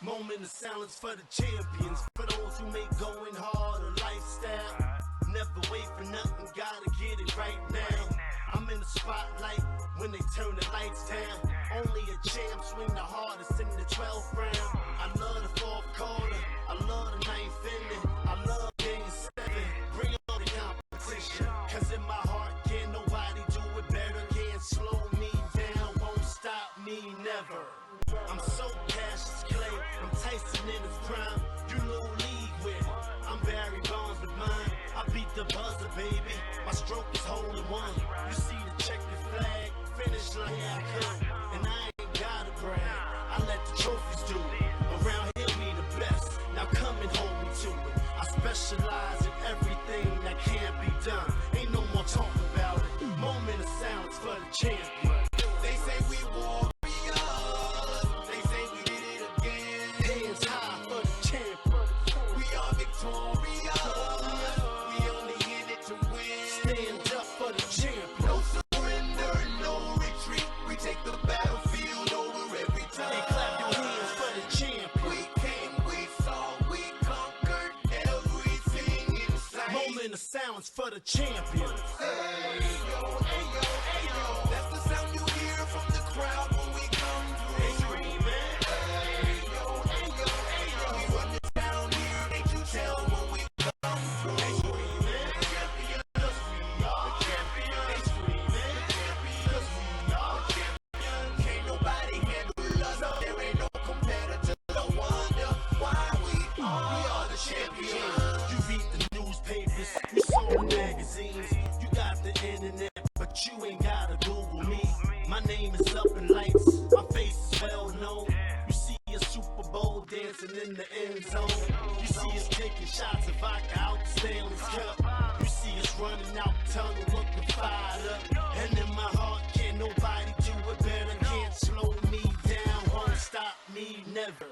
Moment of silence for the champions. For those who make going hard a lifestyle. Never wait for nothing, gotta get it right now. I'm in the spotlight when they turn the lights down. Only a champ swing the hardest in the 12th round. I love the fourth quarter, I love the ninth inning, I love game 7. Bring on the competition, cause in my heart can't nobody do it better. Can't slow me down, won't stop me never. I'm so Cassius Clay, I'm Tyson in his prime. You know league with it, I'm Barry Bonds with mine. I beat the buzzer, baby, my stroke is hole in one. You see the checkered flag, finish line, here I come. And I ain't gotta brag, I let the trophies do it. Around here we the best, now come and hold me to it. I specialize in everything that can't be done. Ain't no more talk about it, moment of silence for the champion. They say we warriors, they say we did it again. Hands high for the champion. We are victorious, we only in it to win. Stand up for the champion. No surrender, no retreat. We take the battlefield over every time. Hey, clap your hands for the champion. We came, we saw, we conquered everything in sight. Moment of silence for the champion. Hey yo, hey yo, hey yo. That's the sound you hear from the crowd when we come through. They screaming. Hey yo, hey yo, hey yo. We run this down here, ain't you tell when we come through. They screaming. Champion, 'cause we are the champion. They screaming. Champion, 'cause we are the champion. Can't nobody handle us. There ain't no competitor. No wonder why we are the champions. You read the newspapers, you saw the magazines, you got the internet, but you ain't gotta Google me. My name is up in lights, my face is well known. You see a Super Bowl dancing in the end zone. You see us taking shots of vodka out the Stanley's Cup. You see us running out the tunnel looking fired up. And in my heart, can't nobody do it better. Can't slow me down, won't stop me never.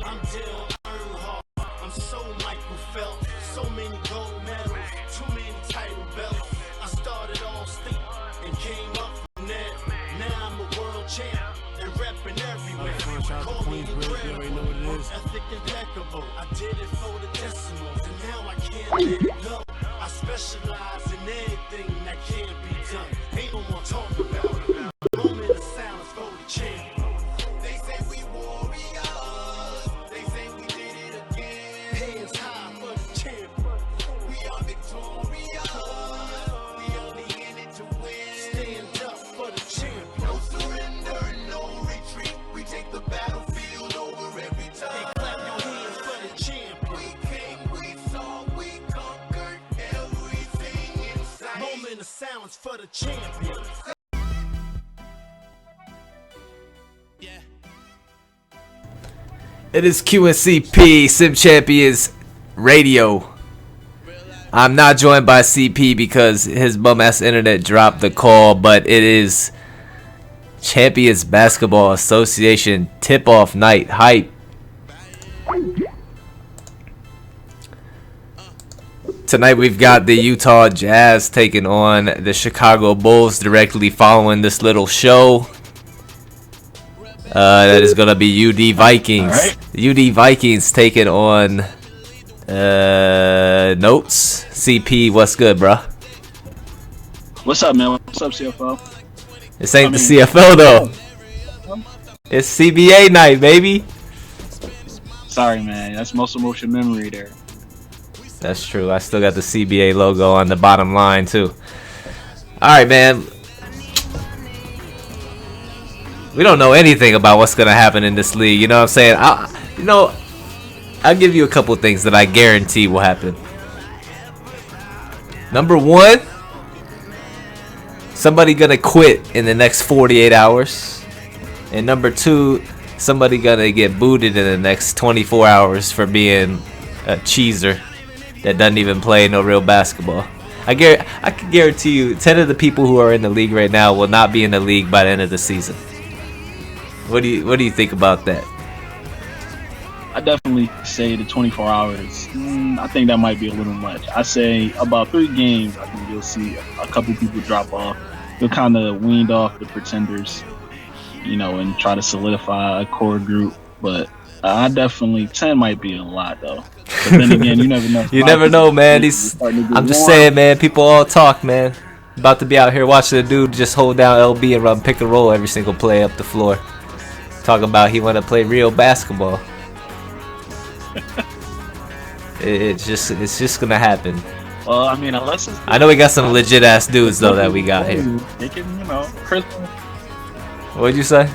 I'm Dale Earnhardt, I'm so Michael Phelps. So many gold medals, too many title belts. I started all state and came up from there. Now I'm a world champ and repping everywhere. Call me incredible, work ethic impeccable. I did it for the decimals and now I can't let it go. I specialize in anything that can't be done. Ain't no more talk about it. Moment of silence for the champion. They say we warriors, they say we did it again. Hands high for the champion. We are victorious, we only in it to win. Stand up for the champion. No surrender, no retreat. We take the battlefield over every time. Hey, clap your hands for the champion. We came, we saw, we conquered everything in sight. Moment of silence for the champion. It is QnCP, Sim Champions Radio. I'm not joined by CP because his bum-ass internet dropped the call, but it is Champions Basketball Association tip-off night hype. Tonight we've got the Utah Jazz taking on the Chicago Bulls directly following this little show. That is going to be UD Vikings. Right. UD Vikings taking on Notes. CP, what's good, bro? What's up, man? What's up, CFO? This ain't the CFL, though. It's CBA night, baby. Sorry, man. That's muscle motion memory there. That's true. I still got the CBA logo on the bottom line, too. All right, man. We don't know anything about what's going to happen in this league. You know what I'm saying? I'll give you a couple things that I guarantee will happen. Number one, somebody going to quit in the next 48 hours. And number two, somebody going to get booted in the next 24 hours for being a cheeser that doesn't even play no real basketball. I can guarantee you 10 of the people who are in the league right now will not be in the league by the end of the season. What do you think about that? I definitely say the 24 hours. I think that might be a little much. I say about 3 games, I think you'll see a couple people drop off. They'll kind of weaned off the pretenders, and try to solidify a core group. But I definitely 10 might be a lot though. But then again, you never know. You never know, man. I'm just saying, man. People all talk, man. About to be out here watching a dude just hold down LB and run pick and roll every single play up the floor. Talk about he want to play real basketball. It's just gonna happen. Well, I mean, unless it's, I know we got some legit ass dudes though that we got here. They can, you know, Chris. What'd you say?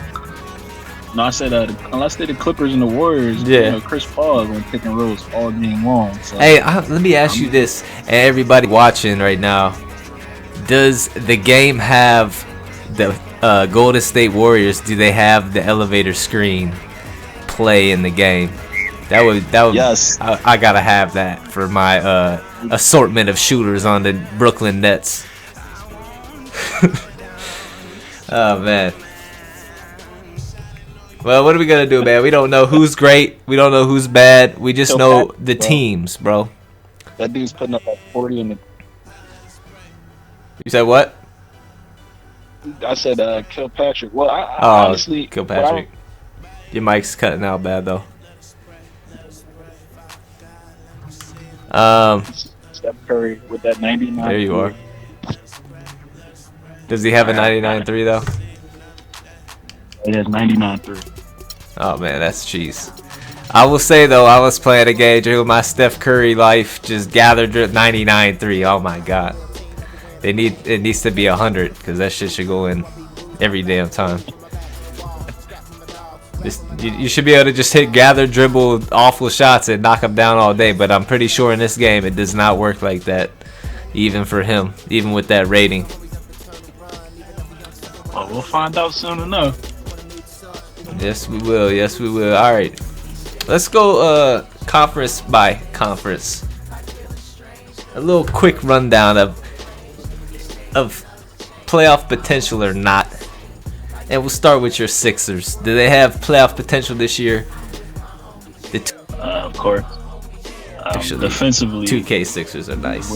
No, I said unless they're the Clippers and the Warriors, yeah. You know, Chris Paul is going to pick and rolls all game long. So. Hey, let me ask you this, and everybody watching right now: does the game have the Golden State Warriors? Do they have the elevator screen play in the game? That would yes. I gotta have that for my assortment of shooters on the Brooklyn Nets. Oh man. Well, what are we gonna do, man? We don't know who's great. We don't know who's bad. We just know the teams, bro. That dude's putting up like 40 in the. You said what? I said Kilpatrick. Well, I honestly. Kilpatrick. Your mic's cutting out bad though. Steph Curry with that 99. There you are. Does he have a 99.3 though? It has 99.3. Oh man, that's cheese. I will say though, I was playing a game during my Steph Curry life, just gathered 99.3. Oh my god, it needs to be 100 because that shit should go in every damn time. You should be able to just hit gather, dribble, awful shots and knock them down all day. But I'm pretty sure in this game it does not work like that, even for him, even with that rating. Well, we'll find out soon enough. Yes, we will. Yes, we will. All right, let's go conference by conference. A little quick rundown of playoff potential or not. And we'll start with your Sixers. Do they have playoff potential this year? Of course. Defensively, 2K Sixers are nice.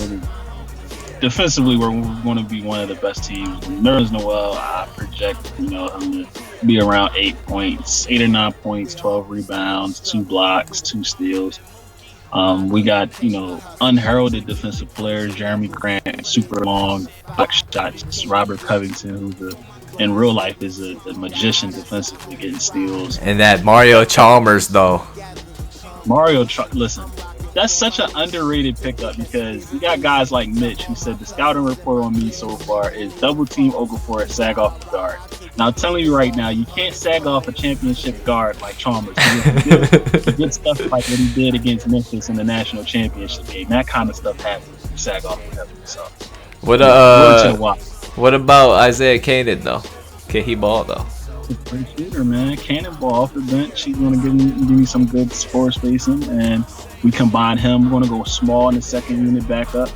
Defensively, we're going to be one of the best teams. Nerlens Noel, I project, him to be around 8 points, 8 or 9 points, 12 rebounds, 2 blocks, 2 steals. We got, unheralded defensive players, Jeremy Grant, super long block shots, Robert Covington, who's in real life is a magician defensively getting steals. And that Mario Chalmers, though. Listen, that's such an underrated pickup because you got guys like Mitch who said the scouting report on me so far is double team Okafor at sag off the guard. Now, I'm telling you right now, you can't sag off a championship guard like Chalmers. He did stuff like what he did against Memphis in the national championship game. That kind of stuff happens when you sag off with him. So, what about Isaiah Canaan, though? Can he ball, though? He's a great shooter, man. Cannon ball off the bench. He's going to give me some good score spacing. And we combine him. We're going to go small in the second unit backcourt,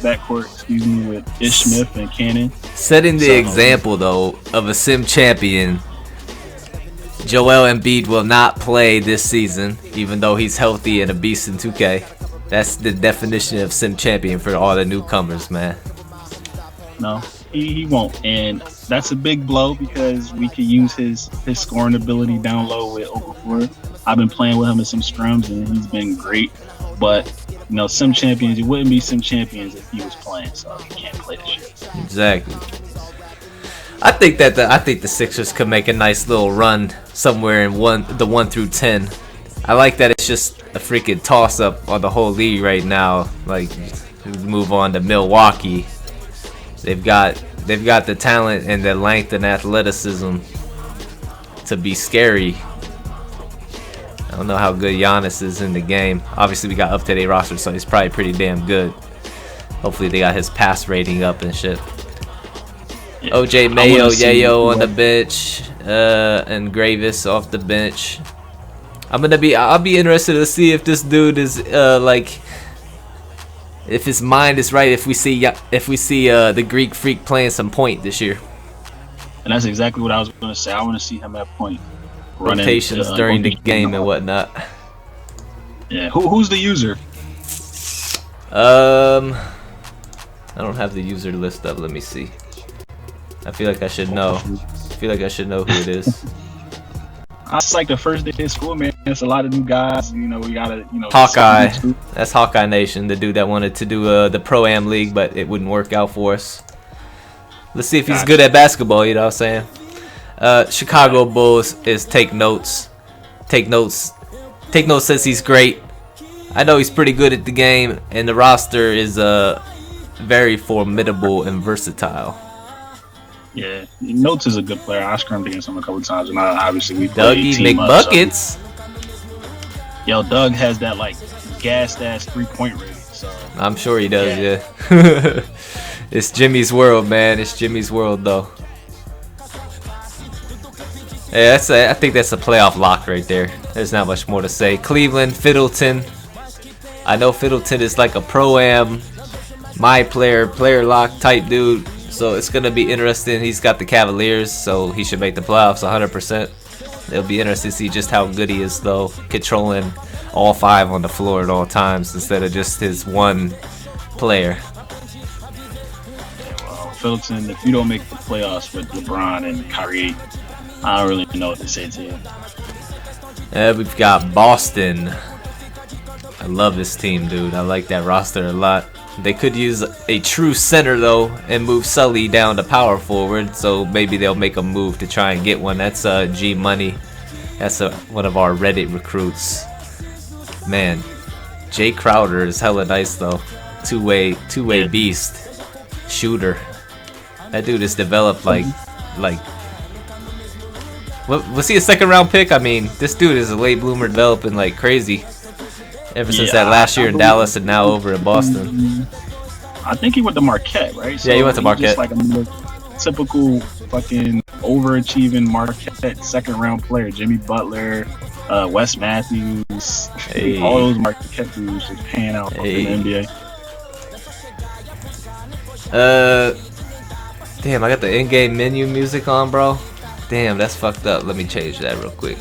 with Ish Smith and Cannon. Setting the example, though, of a sim champion, Joel Embiid will not play this season, even though he's healthy and a beast in 2K. That's the definition of sim champion for all the newcomers, man. No, he won't. And that's a big blow because we could use his scoring ability down low with Okafor. I've been playing with him in some scrums and he's been great. But, sim champions, it wouldn't be sim champions if he was playing, so he can't play this year. Exactly. I think the Sixers could make a nice little run somewhere in the 1 through 10. I like that it's just a freaking toss up on the whole league right now. Like, move on to Milwaukee. They've got the talent and the length and athleticism to be scary. I don't know how good Giannis is in the game. Obviously, we got up-to-date roster, so he's probably pretty damn good. Hopefully, they got his pass rating up and shit. Yeah, OJ Mayo, Yayo on the bench, and Gravis off the bench. I'll be interested to see if this dude is if his mind is right. If we see the Greek Freak playing some point this year. And that's exactly what I was going to say. I want to see him at point. Rotations during the game and whatnot. Yeah, who's the user? I don't have the user list up. Let me see. I feel like I should know. I feel like I should know who it is. It's like the first day of school, man. It's a lot of new guys. You know, we gotta, Hawkeye. That's Hawkeye Nation, the dude that wanted to do the Pro-Am League, but it wouldn't work out for us. Let's see if he's good at basketball, you know what I'm saying? Chicago Bulls is take notes. Take notes. Take notes says he's great. I know he's pretty good at the game, and the roster is very formidable and versatile. Yeah, Notes is a good player. I scrimmed against him a couple times, and obviously we played Dougie team up, McBuckets. so. Yo, Doug has that like gassed ass 3-point rating. So I'm sure he does. Yeah. It's Jimmy's world, man. It's Jimmy's world, though. Yeah, I think that's a playoff lock right there. There's not much more to say. Cleveland, Fiddleton. I know Fiddleton is like a pro-am, my player lock type dude. So it's going to be interesting. He's got the Cavaliers, so he should make the playoffs 100%. It'll be interesting to see just how good he is, though, controlling all 5 on the floor at all times instead of just his one player. Well, Fiddleton, if you don't make the playoffs with LeBron and Kyrie, I don't really know what to say to you. We've got Boston. I love this team, dude. I like that roster a lot. They could use a true center, though, and move Sully down to power forward, so maybe they'll make a move to try and get one. That's G Money. That's one of our Reddit recruits. Man, Jay Crowder is hella nice, though. Two-way beast. Shooter. That dude is developed like... Was he a second-round pick? I mean, this dude is a late bloomer developing like crazy. Ever since that last year in Dallas and now over in Boston. I think he went to Marquette, right? So yeah, he went to Marquette. Just like a typical fucking overachieving Marquette second-round player. Jimmy Butler, Wes Matthews, hey. All those Marquette dudes just pan out in the NBA. Damn, I got the in-game menu music on, bro. Damn, that's fucked up. Let me change that real quick.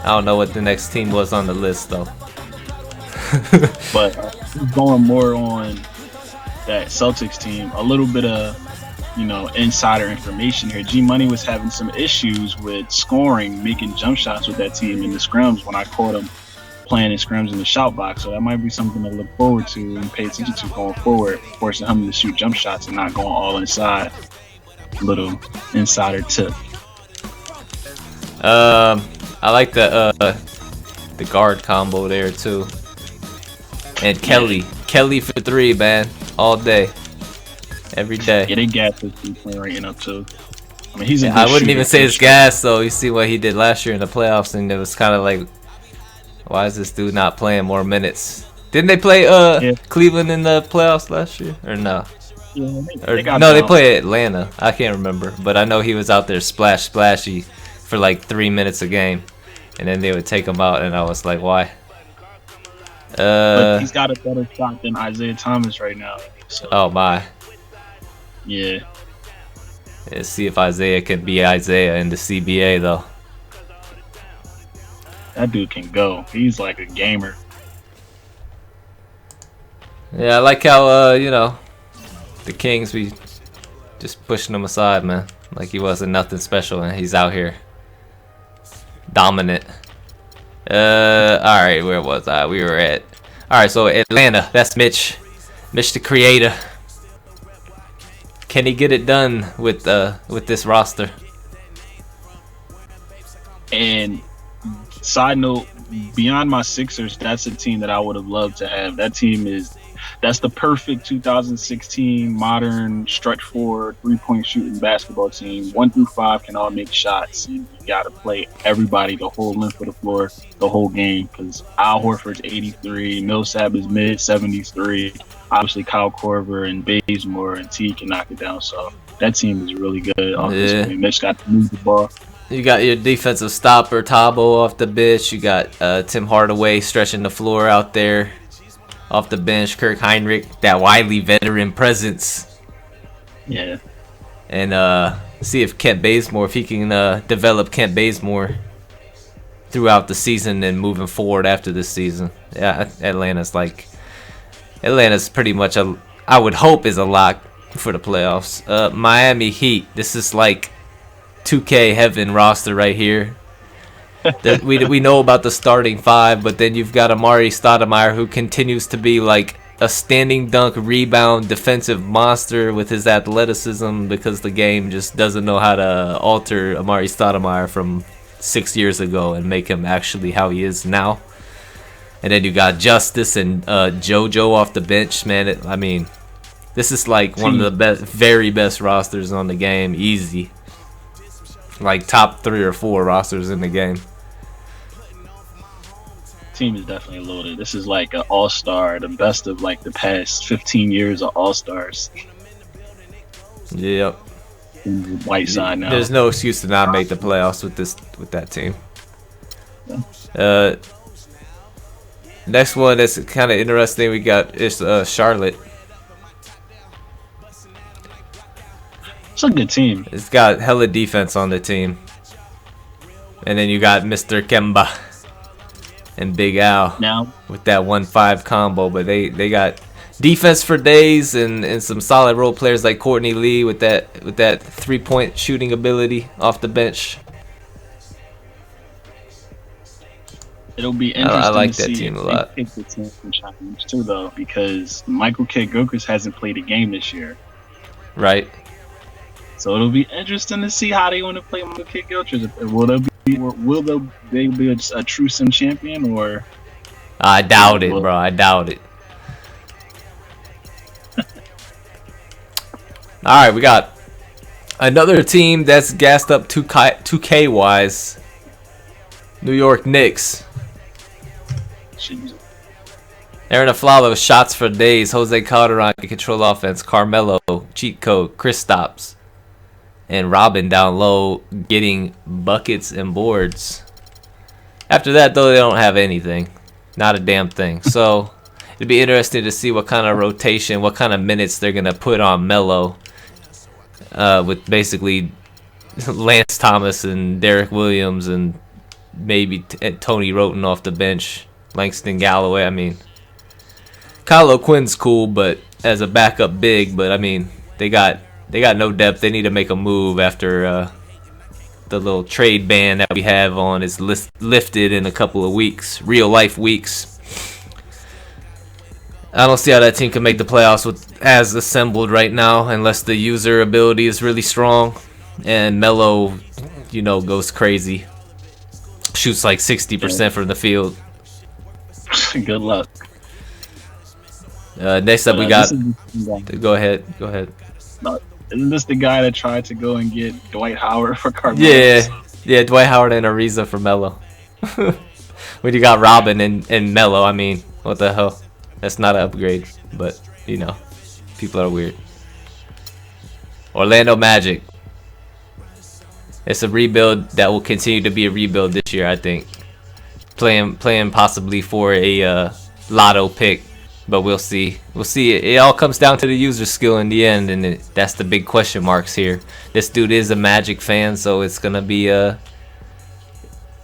I don't know what the next team was on the list, though. But going more on that Celtics team, a little bit of insider information here. G Money was having some issues with scoring, making jump shots with that team in the scrims when I caught him playing in scrims in the shout box. So that might be something to look forward to and pay attention to going forward, forcing him to shoot jump shots and not going all inside. Little insider tip. I like the guard combo there too. And Kelly for 3, man, all day, every day. Yeah, they gas his 3-point rating up too. I mean, he's. I wouldn't even say it's gas though. You see what he did last year in the playoffs, and it was kind of like, why is this dude not playing more minutes? Didn't they play Cleveland in the playoffs last year or no? Yeah, they played Atlanta. I can't remember, but I know he was out there splashy for like 3 minutes a game, and then they would take him out, and I was like, why? But he's got a better shot than Isaiah Thomas right now. So. Oh my. Yeah. Let's see if Isaiah can be Isaiah in the CBA though. That dude can go. He's like a gamer. Yeah, I like how the Kings, we just pushing him aside, man. Like he wasn't nothing special, and he's out here dominant. Alright, where was I? We were at... Alright, so Atlanta. That's Mitch. Mitch the creator. Can he get it done with this roster? And side note, beyond my Sixers, that's a team that I would have loved to have. That team that's the perfect 2016 modern stretch forward 3-point shooting basketball team. 1 through 5 can all make shots, and you got to play everybody the whole length of the floor the whole game, because Al Horford's 83, Millsap is mid 73, obviously Kyle Korver and Bazemore and T can knock it down. So that team is really good offensively. Mitch got to move the ball. You got your defensive stopper Tabo off the bench. You got Tim Hardaway stretching the floor out there off the bench. Kirk Heinrich, that wily veteran presence. Yeah. And see if Kent Bazemore, if he can develop Kent Bazemore throughout the season and moving forward after this season. Yeah, Atlanta's pretty much I would hope is a lock for the playoffs. Miami Heat, this is like 2K heaven roster right here. We know about the starting five, but then you've got Amari Stoudemire, who continues to be like a standing dunk, rebound, defensive monster with his athleticism, because the game just doesn't know how to alter Amari Stoudemire from 6 years ago and make him actually how he is now. And then you got Justice and JoJo off the bench, man. I mean, this is like one of the very best rosters on the game, easy. Like top 3 or 4 rosters in the game. Team is definitely loaded. This is like an all-star, the best of like the past 15 years of all-stars. Yep. White side now. There's no excuse to not make the playoffs with that team. Next one that's kind of interesting we got is Charlotte. It's a good team. It's got hella defense on the team. And then you got Mr. Kemba and Big Al Now with that 1-5 combo. But they got defense for days and some solid role players like Courtney Lee with that 3-point shooting ability off the bench. it'll be interesting I like to that see team if a lot. they pick the team from challenge too, though, because Michael Kidd Gilchrist hasn't played a game this year. Right. So it'll be interesting to see how they want to play Michael Kidd Gilchrist. Will they be a true Sim champion, or I doubt it, bro. I doubt it. All right, we got another team that's gassed up 2K wise. New York Knicks. Aaron Aflalo, shots for days. Jose Calderon can control offense. Carmelo, cheat code. Kristaps, and Robin down low getting buckets and boards. After that, though, they don't have anything. Not a damn thing. So it'd be interesting to see what kind of rotation, what kind of minutes they're going to put on Melo. With basically Lance Thomas and Derek Williams and maybe Tony Roten off the bench. Langston Galloway. I mean, Kyle O'Quinn's cool, but as a backup big. But I mean, they got no depth. They need to make a move after the little trade ban that we have on is lifted in a couple of weeks, real life weeks. I don't see how that team can make the playoffs as assembled right now, unless the user ability is really strong and Melo, goes crazy, shoots like 60% from the field. Good luck. Next up, we got. Go ahead. Isn't this the guy that tried to go and get Dwight Howard for Carmelo? Yeah, Dwight Howard and Ariza for Melo. When you got Robin and Melo, I mean, what the hell? That's not an upgrade, but people are weird. Orlando Magic. It's a rebuild that will continue to be a rebuild this year, I think. Playing possibly for a lotto pick, but we'll see. We'll see. It all comes down to the user skill in the end, and that's the big question marks here. This dude is a Magic fan, so it's gonna be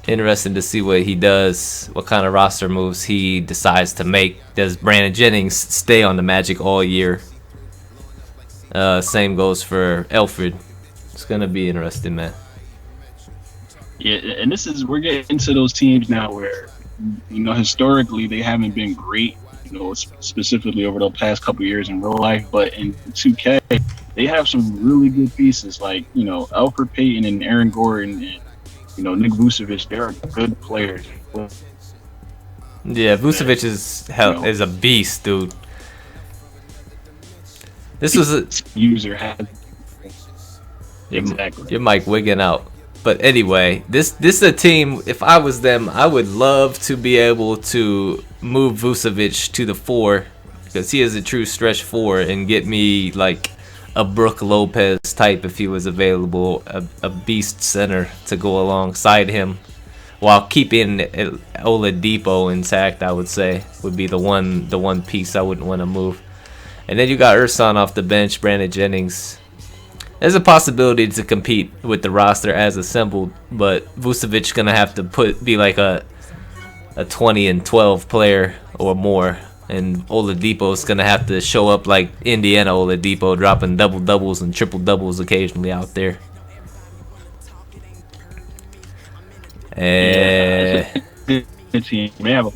interesting to see what he does, what kind of roster moves he decides to make. Does Brandon Jennings stay on the Magic all year? Same goes for Elfrid. It's gonna be interesting, man. Yeah, and we're getting into those teams now where, historically they haven't been great, specifically over the past couple years in real life, but in 2K they have some really good pieces like, Alfred Payton and Aaron Gordon and, Nick Vucevic. They're good players. Yeah, Vucevic is a beast, dude. This was a user has exactly. Your mic wigging out. But anyway, this is a team. If I was them, I would love to be able to move Vucevic to the 4 because he is a true stretch 4 and get me like a Brook Lopez type if he was available, a beast center to go alongside him while keeping Oladipo intact. I would say would be the one piece I wouldn't want to move. And then you got Ersan off the bench, Brandon Jennings. There's a possibility to compete with the roster as assembled, but Vucevic gonna have to be like a 20 and 12 player or more, and Oladipo's gonna have to show up like Indiana Oladipo, dropping double doubles and triple doubles occasionally out there. And it's a good team. They have a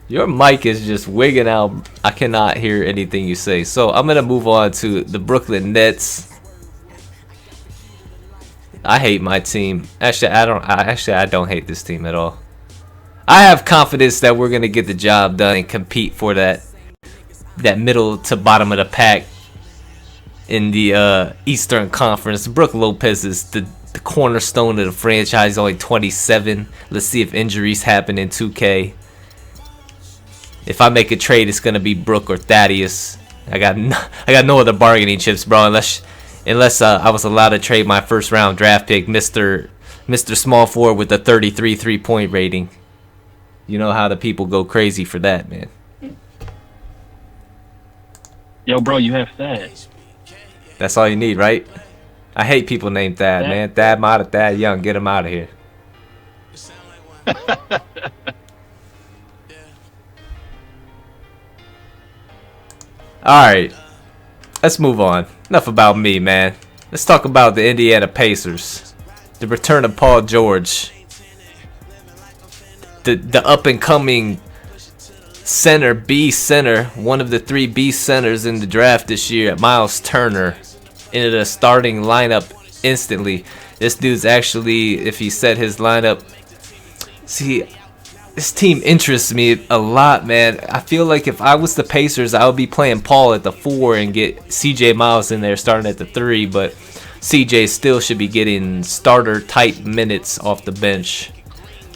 your mic is just wigging out. I cannot hear anything you say. So I'm gonna move on to the Brooklyn Nets. I hate my team. Actually, I don't hate this team at all. I have confidence that we're gonna get the job done and compete for that middle to bottom of the pack in the Eastern Conference. Brook Lopez is the cornerstone of the franchise. Only 27. Let's see if injuries happen in 2K. If I make a trade, it's gonna be Brook or Thaddeus. I got no other bargaining chips, bro. Unless I was allowed to trade my first round draft pick, Mr. Small Forward with a 33 3-point rating. You know how the people go crazy for that, man. Yo, bro, you have Thad. That's all you need, right? I hate people named Thad, man. Thad Mata, Thad Young, get him out of here. Alright, let's move on. Enough about me, man. Let's talk about the Indiana Pacers. The return of Paul George. The up-and-coming center, B center, one of the 3 B centers in the draft this year, Miles Turner, into the starting lineup instantly. This dude's actually, if he set his lineup, see, this team interests me a lot, man. I feel like if I was the Pacers, I would be playing Paul at the 4 and get CJ Miles in there starting at the 3, but CJ still should be getting starter-type minutes off the bench.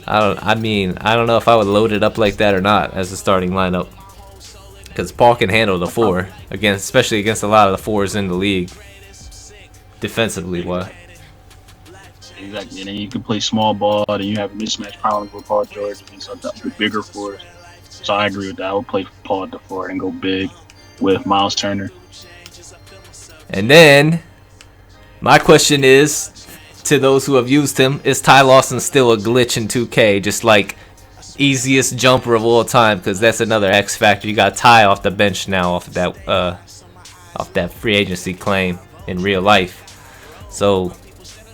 I don't know if I would load it up like that or not as a starting lineup, because Paul can handle the 4, especially against a lot of the 4s in the league. Defensively, what? Exactly, and then you can play small ball, and you have mismatch problems with Paul George against the bigger 4s. So I agree with that. I would play Paul at the 4 and go big with Miles Turner. And then my question is, to those who have used him, is Ty Lawson still a glitch in 2K? Just like easiest jumper of all time, because that's another X factor. You got Ty off the bench now off that free agency claim in real life. So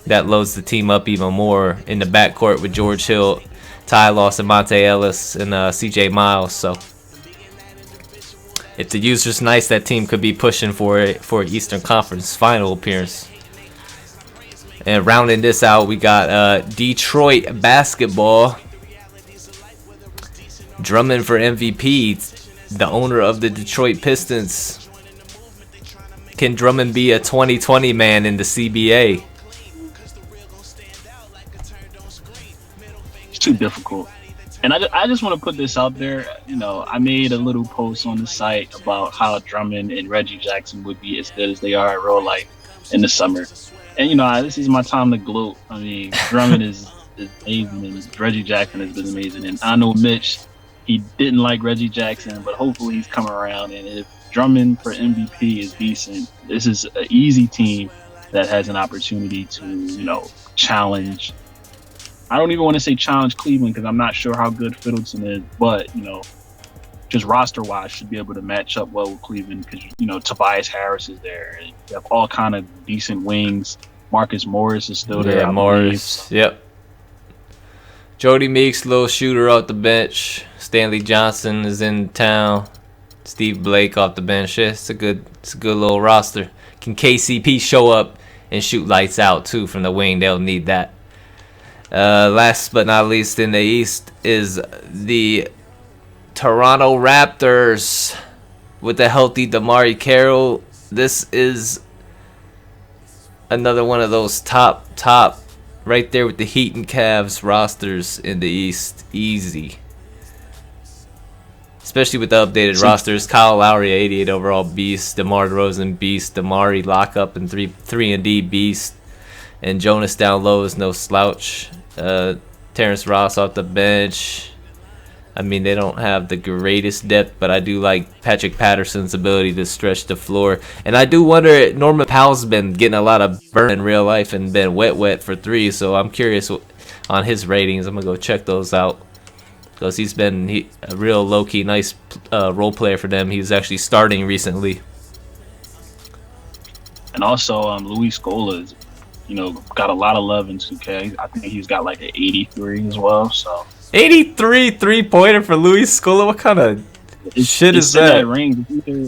that loads the team up even more in the backcourt with George Hill, Ty Lawson, Monte Ellis, and CJ Miles. So if the user's nice, that team could be pushing for an Eastern Conference final appearance. And rounding this out, we got Detroit basketball. Drummond for MVP, the owner of the Detroit Pistons. Can Drummond be a 2020 man in the CBA? It's too difficult. And I just want to put this out there. You know, I made a little post on the site about how Drummond and Reggie Jackson would be as good as they are in real life in the summer. And, you know, this is my time to gloat. I mean, Drummond is amazing, and Reggie Jackson has been amazing. And I know Mitch, he didn't like Reggie Jackson, but hopefully he's coming around. And if Drummond for MVP is decent, this is an easy team that has an opportunity to, you know, challenge. I don't even want to say challenge Cleveland, because I'm not sure how good Fiddleton is, but, you know, just roster-wise should be able to match up well with Cleveland, because, you know, Tobias Harris is there. And you have all kind of decent wings. Marcus Morris is still there. Yeah, Morris. Yep. Jody Meeks, little shooter off the bench. Stanley Johnson is in town. Steve Blake off the bench. Yeah, it's a good little roster. Can KCP show up and shoot lights out too from the wing? They'll need that. Last but not least in the East is the Toronto Raptors with the healthy DeMarre Carroll. This is another one of those top right there with the Heat and Cavs rosters in the East. Easy. Especially with the updated rosters. Kyle Lowry, 88 overall beast. DeMar DeRozan, beast. DeMarre lockup and 3-and-D beast. And Jonas down low is no slouch. Terrence Ross off the bench. I mean, they don't have the greatest depth, but I do like Patrick Patterson's ability to stretch the floor. And I do wonder, Norman Powell's been getting a lot of burn in real life and been wet for 3, so I'm curious on his ratings. I'm going to go check those out, because he's been a real low-key nice role player for them. He was actually starting recently. And also, Luis Scola is, got a lot of love in 2K. I think he's got like an 83 as well. So 83 3-pointer for Luis Scola. What kind of shit is that? Range.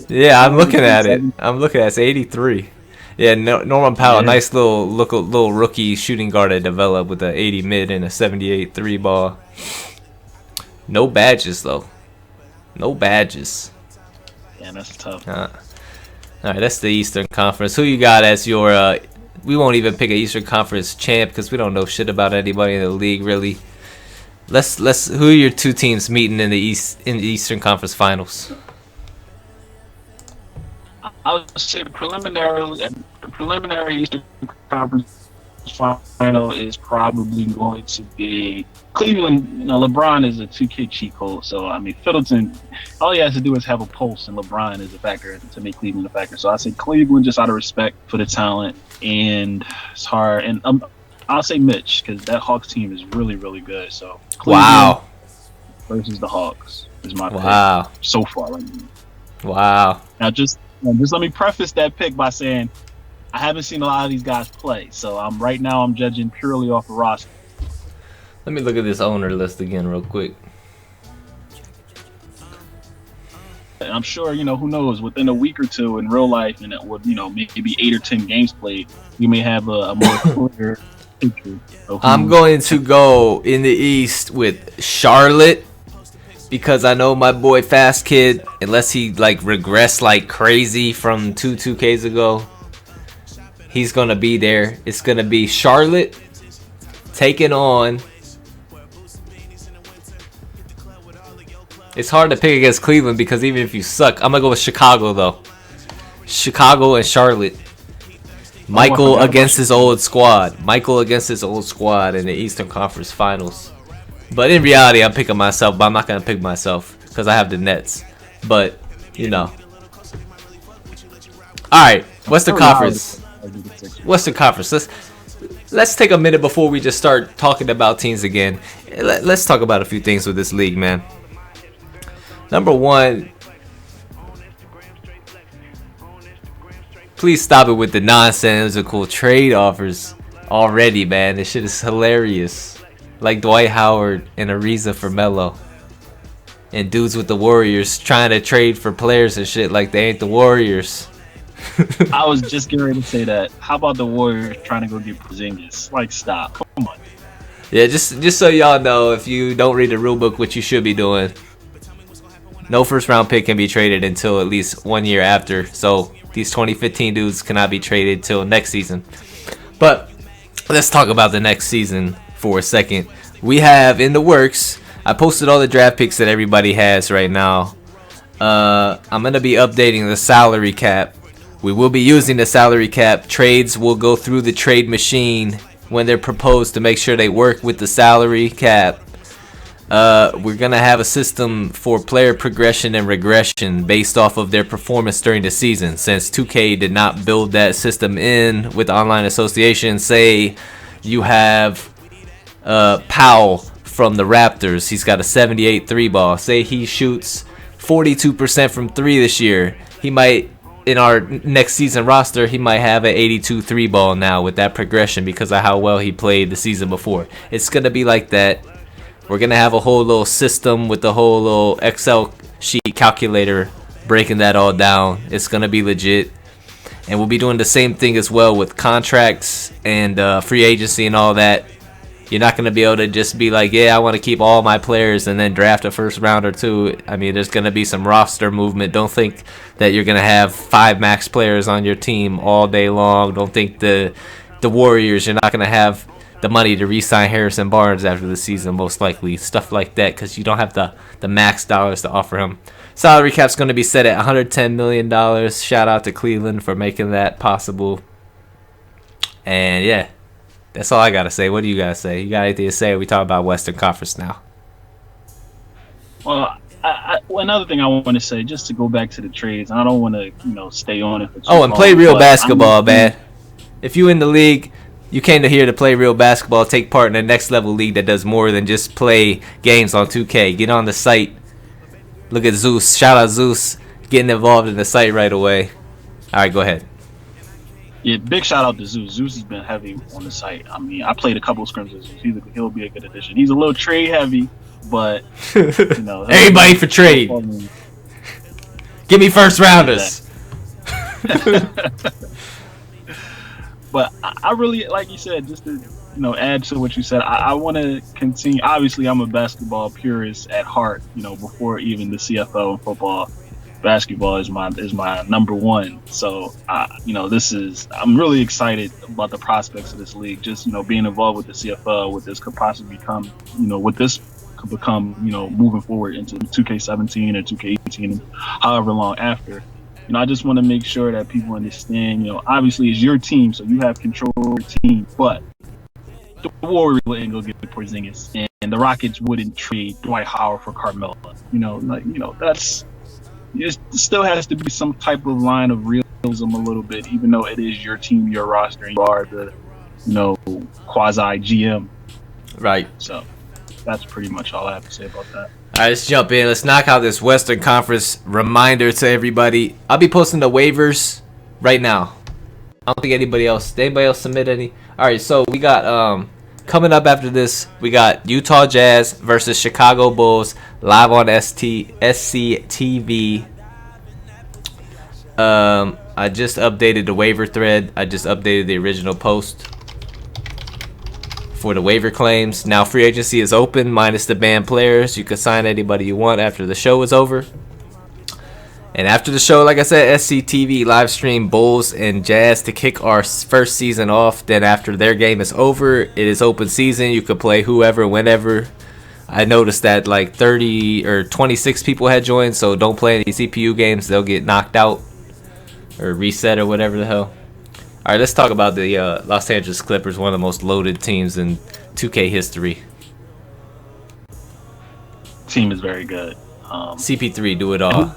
Yeah, I'm looking at it. It's 83. Yeah, Norman Powell, nice little rookie shooting guard I developed with an 80 mid and a 78 3 ball. No badges though. No badges. Yeah, that's tough. All right, that's the Eastern Conference. Who you got as your? We won't even pick an Eastern Conference champ because we don't know shit about anybody in the league really. Let's. Who are your two teams meeting in the Eastern Conference Finals? I would say the preliminary Eastern Conference final is probably going to be Cleveland. LeBron is a 2K cheat code, so I mean Fiddleton. All he has to do is have a pulse, and LeBron is a factor to make Cleveland a factor. So I say Cleveland just out of respect for the talent, and it's hard. And I'll say Mitch because that Hawks team is really, really good. So Cleveland versus the Hawks is my pick so far. Wow. Now just let me preface that pick by saying I haven't seen a lot of these guys play, so I'm judging purely off the roster. Let me look at this owner list again real quick. And I'm sure, who knows, within a week or two in real life, and it would, maybe 8 or 10 games played, you may have a more clear picture. I'm going to go in the East with Charlotte because I know my boy Fast Kid, unless he regressed like crazy from 2Ks ago, he's going to be there. It's going to be Charlotte taking on. It's hard to pick against Cleveland because even if you suck, I'm going to go with Chicago though. Chicago and Charlotte. Michael against his old squad. in the Eastern Conference Finals. But in reality, I'm picking myself, but I'm not going to pick myself because I have the Nets. But, Alright, Western Conference. Let's take a minute before we just start talking about teams again. Let's talk about a few things with this league, man. Number one, please stop it with the nonsensical trade offers already, man. This shit is hilarious. Like Dwight Howard and Ariza for Melo. And dudes with the Warriors trying to trade for players and shit like they ain't the Warriors. I was just getting ready to say that. How about the Warriors trying to go get Porzingis? Stop. Come on. Yeah, just so y'all know, if you don't read the rule book, what you should be doing. No first round pick can be traded until at least 1 year after. So these 2015 dudes cannot be traded till next season. But let's talk about the next season for a second. We have in the works. I posted all the draft picks that everybody has right now. I'm going to be updating the salary cap. We will be using the salary cap. Trades will go through the trade machine when they're proposed to make sure they work with the salary cap. We're going to have a system for player progression and regression based off of their performance during the season. Since 2K did not build that system in with the online association, say you have Powell from the Raptors. He's got a 78 3 ball. Say he shoots 42% from 3 this year. He might, in our next season roster, he might have an 82 3 ball now with that progression because of how well he played the season before. It's going to be like that. We're going to have a whole little system with the whole little Excel sheet calculator breaking that all down. It's going to be legit. And we'll be doing the same thing as well with contracts and free agency and all that. You're not going to be able to just be like, yeah, I want to keep all my players and then draft a first round or two. I mean, there's going to be some roster movement. Don't think that you're going to have 5 max players on your team all day long. Don't think the Warriors, you're not going to have the money to re-sign Harrison Barnes after the season, most likely. Stuff like that, because you don't have the max dollars to offer him. Salary cap's going to be set at $110 million. Shout out to Cleveland for making that possible. And yeah, that's all I got to say. What do you guys say? You got anything to say? We talk about Western Conference now. Well, another thing I want to say, just to go back to the trades, I don't want to, stay on it. And play real basketball, man. If you in the league, you came to here to play real basketball, take part in the next level league that does more than just play games on 2K. Get on the site. Look at Zeus. Shout out Zeus getting involved in the site right away. All right, go ahead. Yeah, big shout out to Zeus. Zeus has been heavy on the site. I mean, I played a couple of scrims with Zeus. He'll be a good addition. He's a little trade heavy, but everybody for trade. Give me first rounders. But I really, like you said, just to add to what you said, I want to continue. Obviously, I'm a basketball purist at heart. Before even the CFL and football, basketball is my number one. So I'm really excited about the prospects of this league. Just being involved with the CFL, what this could possibly become. Moving forward into 2K17 or 2K18 and however long after. I just want to make sure that people understand, obviously it's your team, so you have control of your team, but the Warriors wouldn't go get Porzingis, and the Rockets wouldn't trade Dwight Howard for Carmelo. That's, it still has to be some type of line of realism a little bit, even though it is your team, your roster, and you are the, quasi GM. Right. So that's pretty much all I have to say about that. All right, let's jump in. Let's knock out this Western Conference. Reminder to everybody, I'll be posting the waivers right now. I don't think anybody else submit any. All right, so we got coming up after this, we got Utah Jazz versus Chicago Bulls live on SCTV. I just updated the waiver thread. I just updated the original post for the waiver claims. Now free agency is open minus the banned players. You can sign anybody you want after the show is over. And after the show, like I said, SCTV live stream Bulls and Jazz to kick our first season off. Then after their game is over, it is open season. You could play whoever, whenever. I noticed that like 30 or 26 people had joined, so don't play any CPU games. They'll get knocked out or reset or whatever the hell. All right, let's talk about the Los Angeles Clippers, one of the most loaded teams in 2K history. Team is very good. CP3, do it all.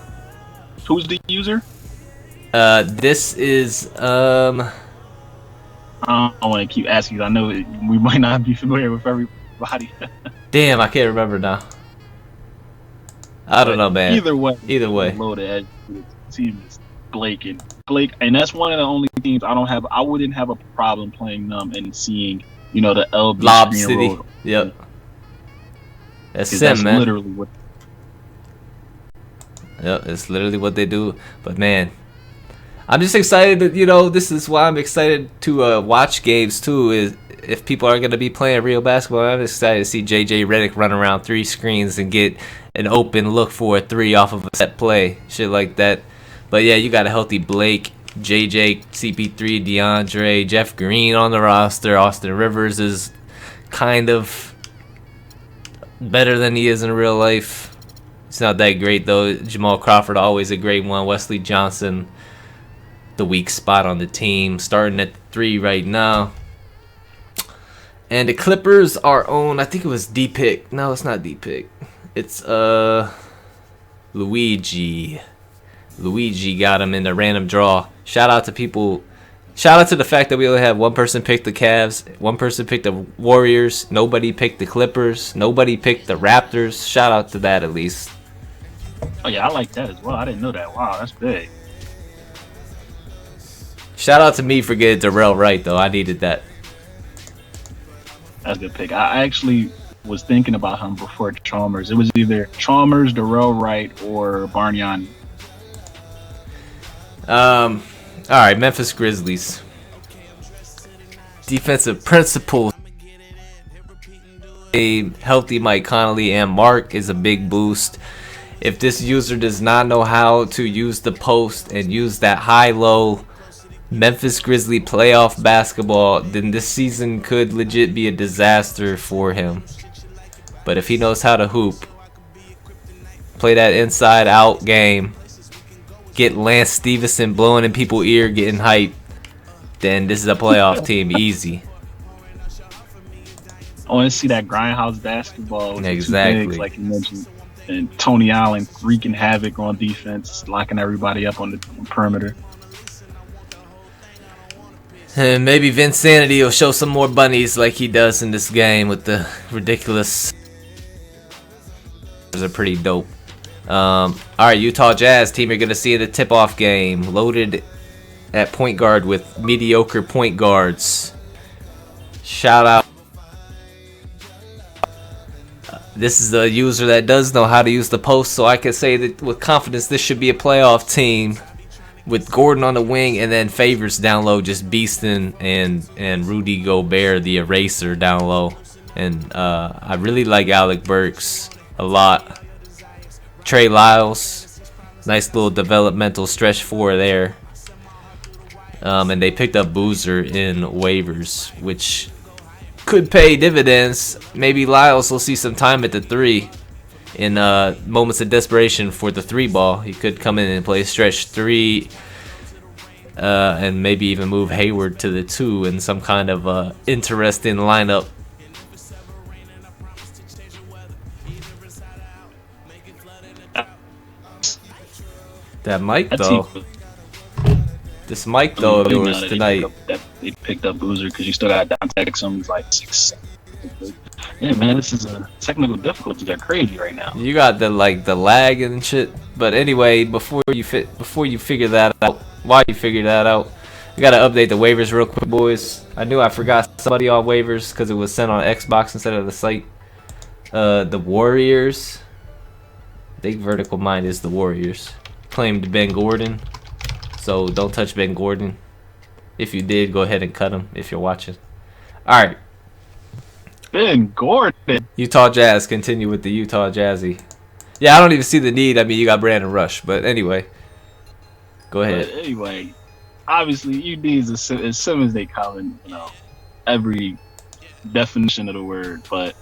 Who's the user? This is I don't want to keep asking. I know we might not be familiar with everybody. Damn, I can't remember now. I don't know, man. Either way, loaded. Team is Blake, and that's one of the only teams I wouldn't have a problem playing them and seeing, the LB Lob City. Road. Yep. That's sim, man. Literally what. Yep, it's literally what they do. But man, I'm just excited that this is why I'm excited to watch games too. Is if people are gonna be playing real basketball, I'm excited to see JJ Redick run around 3 screens and get an open look for a 3 off of a set play, shit like that. But yeah, you got a healthy Blake, JJ, CP3, DeAndre, Jeff Green on the roster. Austin Rivers is kind of better than he is in real life. It's not that great though. Jamal Crawford, always a great one. Wesley Johnson, the weak spot on the team, starting at 3 right now. And the Clippers are owned, I think it was D-Pick. No, it's not D-Pick. It's Luigi. Luigi got him in the random draw. Shout out to the fact that we only had one person pick the Cavs, one person picked the Warriors, nobody picked the Clippers, nobody picked the Raptors. Shout out to that at least. Oh yeah, I like that as well. I didn't know that. Wow, that's big. Shout out to me for getting Darrell right though. I needed that. That's a good pick. I actually was thinking about him before Chalmers. It was either Chalmers, Darrell Wright, or Bargnani. All right, Memphis Grizzlies. Defensive principles. A healthy Mike Conley and Mark is a big boost. If this user does not know how to use the post and use that high-low Memphis Grizzly playoff basketball, then this season could legit be a disaster for him. But if he knows how to hoop, play that inside-out game, get Lance Stevenson blowing in people's ear, getting hype, then this is a playoff team easy. I want to see that grindhouse basketball with exactly. The 2 bigs, like you mentioned, and Tony Allen wreaking havoc on defense, locking everybody up on the perimeter. And maybe Vince Sanity will show some more bunnies like he does in this game with the ridiculous. Those are pretty dope. All right, Utah Jazz team you're going to see in the tip-off game. Loaded at point guard with mediocre point guards. Shout out. This is a user that does know how to use the post, so I can say that with confidence this should be a playoff team with Gordon on the wing and then Favors down low, just beasting, and Rudy Gobert, the eraser, down low. And I really like Alec Burks a lot. Trey Lyles, nice little developmental stretch four there. And they picked up Boozer in waivers, which could pay dividends. Maybe Lyles will see some time at the 3 in moments of desperation for the 3 ball. He could come in and play stretch 3 and maybe even move Hayward to the 2 in some kind of interesting lineup. That mic though. This mic though of yours tonight. They picked up Boozer because you still got Dante Exum like 6. Yeah, man, this is a technical difficulties are crazy right now. You got the lag and shit. But anyway, before you figure that out, while you figure that out, I gotta update the waivers real quick, boys. I knew I forgot somebody on waivers because it was sent on Xbox instead of the site. The Warriors. Big vertical mind is the Warriors. Claimed Ben Gordon. So don't touch Ben Gordon. If you did, go ahead and cut him if you're watching. All right. Ben Gordon. Utah Jazz continue with the Utah Jazzy. Yeah, I don't even see the need. I mean, you got Brandon Rush, but anyway, go ahead. But anyway, obviously, UD is as soon as they call in, every definition of the word. But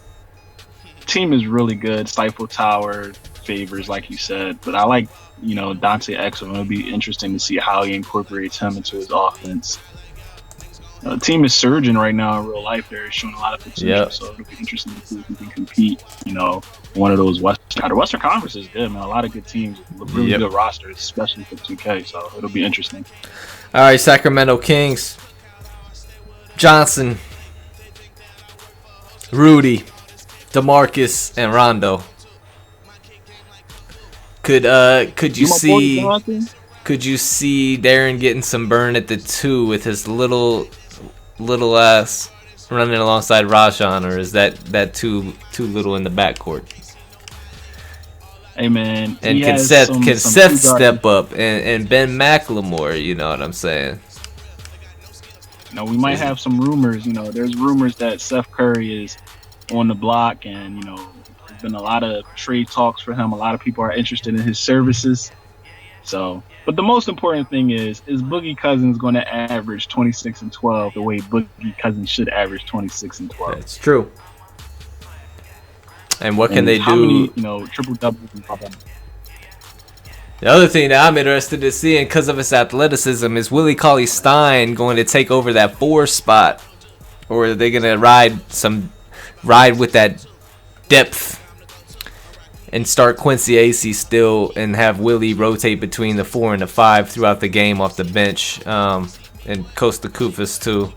team is really good. Stifle Tower, Favors, like you said. But I like, Dante Exum. It'll be interesting to see how he incorporates him into his offense. The team is surging right now in real life. They're showing a lot of potential, so it'll be interesting to see if we can compete. One of those the Western Conference is good, man. A lot of good teams, really good rosters, especially for 2K. So it'll be interesting. All right, Sacramento Kings. Johnson, Rudy, DeMarcus, and Rondo. Could you see Darren getting some burn at the 2 with his little ass running alongside Rajon, or is that too little in the backcourt? Hey man, and can Seth step up and Ben McLemore? You know what I'm saying? We might have some rumors. There's rumors that Seth Curry is on the block, and there's been a lot of trade talks for him. A lot of people are interested in his services. So, but the most important thing is Boogie Cousins going to average 26 and 12 the way Boogie Cousins should average 26 and 12? That's true. And what can they do? Triple doubles and all that. The other thing that I'm interested in seeing because of his athleticism is Willie Cauley-Stein going to take over that 4 spot, or are they going to ride with that depth and start Quincy Acey still and have Willie rotate between the 4 and the 5 throughout the game off the bench, and Costa Kufas too.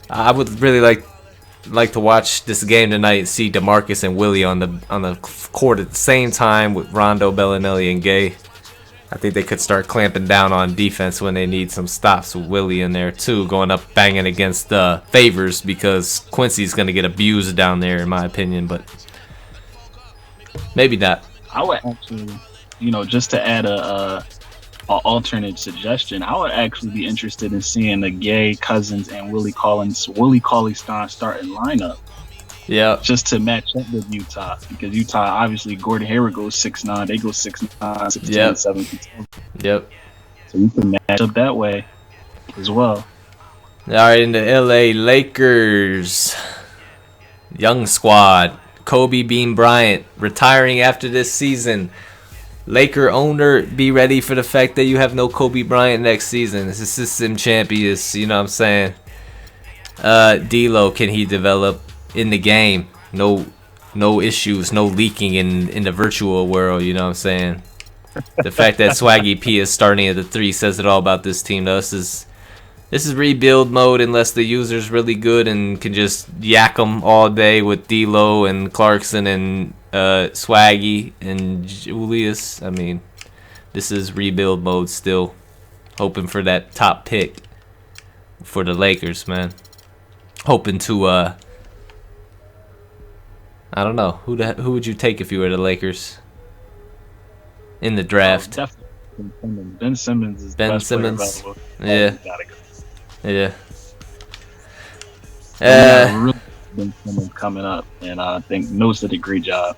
I would really like to watch this game tonight and see DeMarcus and Willie on the court at the same time with Rondo, Bellinelli, and Gay. I think they could start clamping down on defense when they need some stops with Willie in there too, going up banging against Favors, because Quincy's going to get abused down there in my opinion, but maybe not. I would actually, just to add a alternate suggestion, I would actually be interested in seeing the Gay, Cousins, and Willie Cauley-Stein starting lineup. Yeah. Just to match up with Utah, because Utah, obviously, Gordon Hayward goes 6'9", they go 6'9", 6'10", 7 feet. Yep. So you can match up that way as well. All right, in the LA Lakers, young squad. Kobe Bean Bryant retiring after this season. Laker owner, be ready for the fact that you have no Kobe Bryant next season. This is system champions, you know what I'm saying? D'Lo, can he develop in the game? No issues, no leaking in the virtual world, you know what I'm saying? The fact that Swaggy P is starting at the 3 says it all about this team. This is rebuild mode unless the user's really good and can just yak them all day with D'Lo and Clarkson and Swaggy and Julius. I mean, this is rebuild mode still. hoping for that top pick for the Lakers, man. Hoping to I don't know, who would you take if you were the Lakers in the draft? Definitely Ben Simmons is Ben the best Simmons. player available. Yeah. Gotta go. Yeah. Really Ben Simmons coming up, and I think Notes did a great job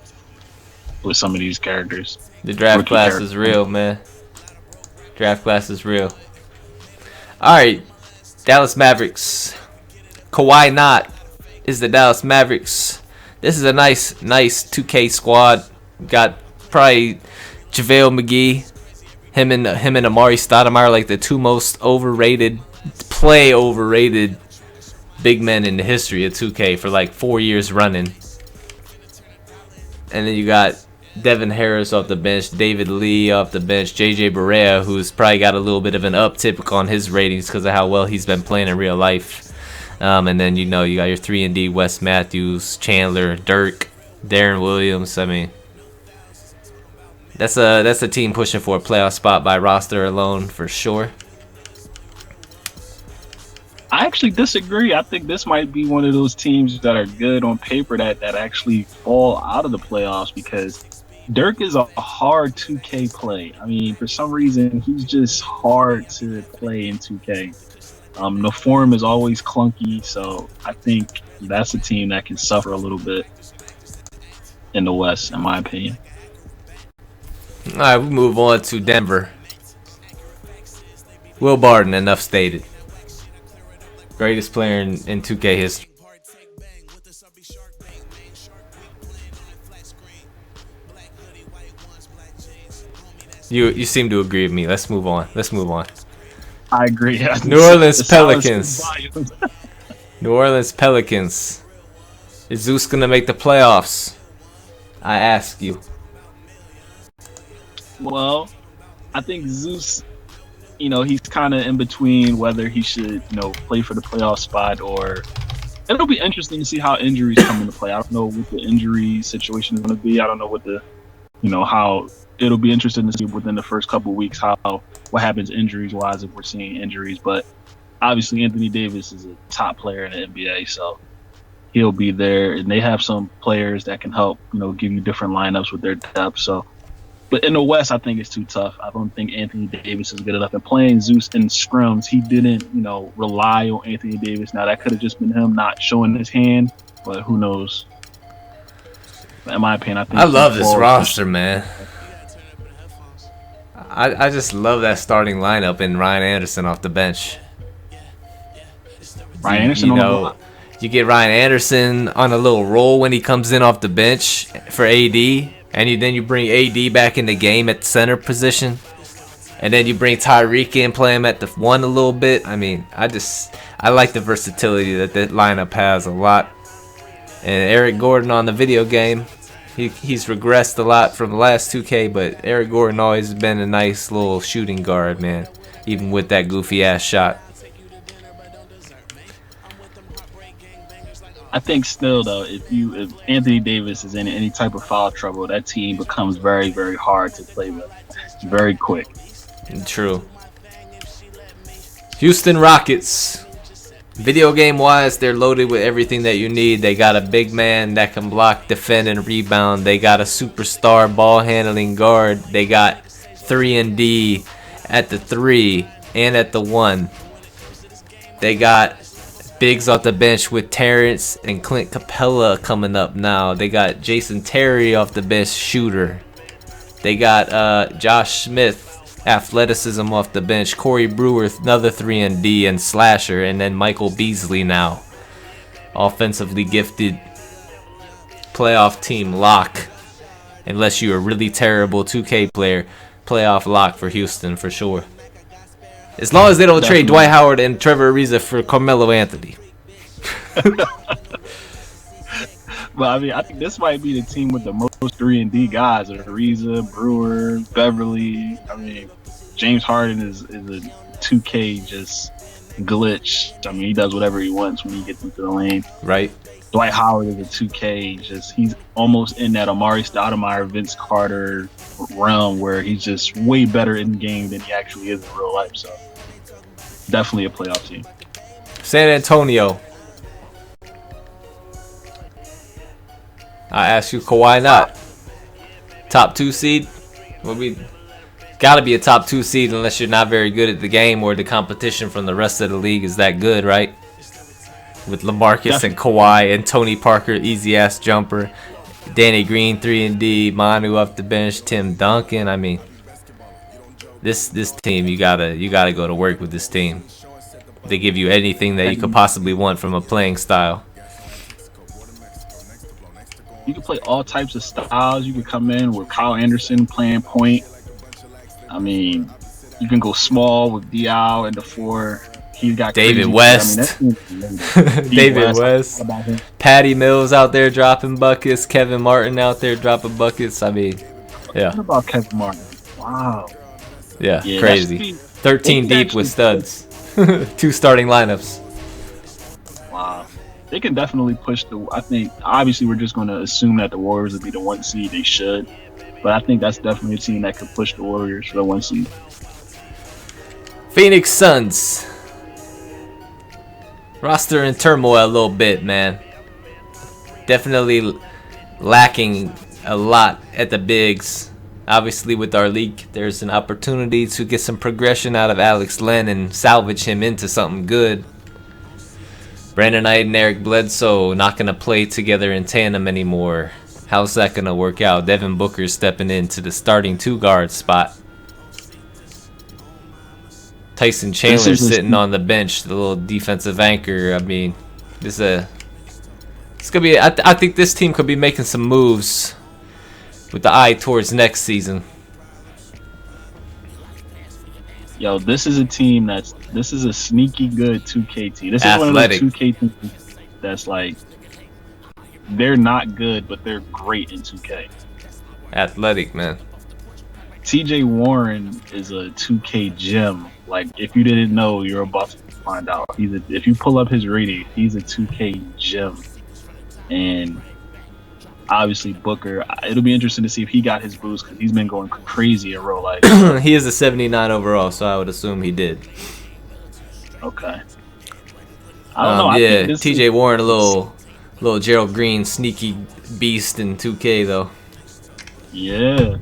with some of these characters. The draft Rookie class characters. is real, man. Draft class is real. All right, Dallas Mavericks. Kawhi not is the Dallas Mavericks. This is a nice 2K squad. Got probably JaVale McGee, him and Amari Stoudemire, like the two most overrated big men in the history of 2K for like 4 years running. And then you got Devin Harris off the bench, David Lee off the bench, JJ Barea, who's probably got a little bit of an uptick on his ratings because of how well he's been playing in real life. And then you got your 3-and-D, Wes Matthews, Chandler, Dirk, Darren Williams. I mean, that's a team pushing for a playoff spot by roster alone for sure. I actually disagree. I think this might be one of those teams that are good on paper that actually fall out of the playoffs because Dirk is a hard 2K play. I mean, for some reason, he's just hard to play in 2K. The form is always clunky, so I think that's a team that can suffer a little bit in the West, in my opinion. All right, we move on to Denver. Will Barton, enough stated. Greatest player in 2K history. You seem to agree with me. Let's move on. I agree. New Orleans Pelicans. New Orleans Pelicans. Is Zeus gonna make the playoffs? I ask you. Well, I think Zeus, he's kind of in between whether he should, play for the playoff spot or. It'll be interesting to see how injuries come into play. I don't know what the injury situation is going to be. I don't know what how it'll be interesting to see within the first couple of weeks what happens injuries wise if we're seeing injuries. But obviously Anthony Davis is a top player in the NBA, so he'll be there. And they have some players that can help, give you different lineups with their depth. So, but in the West, I think it's too tough. I don't think Anthony Davis is good enough. And playing Zeus in scrims, he didn't, rely on Anthony Davis. Now that could have just been him not showing his hand, but who knows? In my opinion, I think I love this roster, man. I just love that starting lineup and Ryan Anderson off the bench. Ryan Anderson, you get Ryan Anderson on a little roll when he comes in off the bench for AD, and then you bring AD back in the game at the center position, and then you bring Tyreek in, play him at the one a little bit. I mean, I like the versatility that lineup has a lot. And Eric Gordon on the video game, he's regressed a lot from the last 2K, but Eric Gordon always been a nice little shooting guard, man, even with that goofy ass shot. I think still though, if Anthony Davis is in any type of foul trouble, that team becomes very, very hard to play with, very quick. True. Houston Rockets. Video game wise, they're loaded with everything that you need. They got a big man that can block, defend, and rebound. They got a superstar ball handling guard. They got 3-and-D at the 3 and at the 1. They got bigs off the bench with Terrence and Clint Capella coming up now. They got Jason Terry off the bench, shooter. They got Josh Smith, athleticism off the bench. Corey Brewer, another 3-and-D and slasher. And then Michael Beasley now, offensively gifted playoff team lock. Unless you're a really terrible 2K player, playoff lock for Houston for sure. As long as they don't trade Dwight Howard and Trevor Ariza for Carmelo Anthony. But I mean, I think this might be the team with the most 3-and-D guys: Ariza, Brewer, Beverly. I mean, James Harden is a 2K just glitch. I mean, he does whatever he wants when he gets into the lane. Right. Dwight Howard is a 2K he's almost in that Amari Stoudemire, Vince Carter realm where he's just way better in game than he actually is in real life. So definitely a playoff team. San Antonio. I ask you, Kawhi not. Top 2 seed? Well, we gotta be a top 2 seed unless you're not very good at the game or the competition from the rest of the league is that good, right? With LaMarcus and Kawhi and Tony Parker, easy ass jumper. Danny Green, 3-and-D, Manu off the bench, Tim Duncan. I mean, this team, you gotta go to work with this team. They give you anything that you could possibly want from a playing style. You can play all types of styles. You can come in with Kyle Anderson playing point. I mean, you can go small with Diaw and the 4. He's got David crazy, West. I mean, David West. Patty Mills out there dropping buckets. Kevin Martin out there dropping buckets. I mean, yeah. What about Kevin Martin? Wow. Yeah, crazy. 13 deep with studs. 2 starting lineups. Wow. They can definitely push I think, obviously, we're just going to assume that the Warriors would be the 1 seed. They should. But I think that's definitely a team that could push the Warriors for the 1 seed. Phoenix Suns. Roster in turmoil a little bit, man. Definitely lacking a lot at the bigs. Obviously, with our league, there's an opportunity to get some progression out of Alex Len and salvage him into something good. Brandon Knight and Eric Bledsoe not going to play together in tandem anymore. How's that going to work out? Devin Booker stepping into the starting 2-guard spot. Tyson Chandler sitting on the bench, the little defensive anchor. I mean, it's gonna be. I think this team could be making some moves with the eye towards next season. Yo, this is a team this is a sneaky good 2K team. This is Athletic. one of those 2K teams that's like, they're not good, but they're great in 2K. Athletic, man. TJ Warren is a 2K gem. Like, if you didn't know, you're about to find out. If you pull up his rating, he's a 2K gem. And obviously Booker, it'll be interesting to see if he got his boost because he's been going crazy in real life. He is a 79 overall, so I would assume he did. Okay. I don't know. Yeah, TJ Warren, a little Gerald Green sneaky beast in 2K though. Yeah.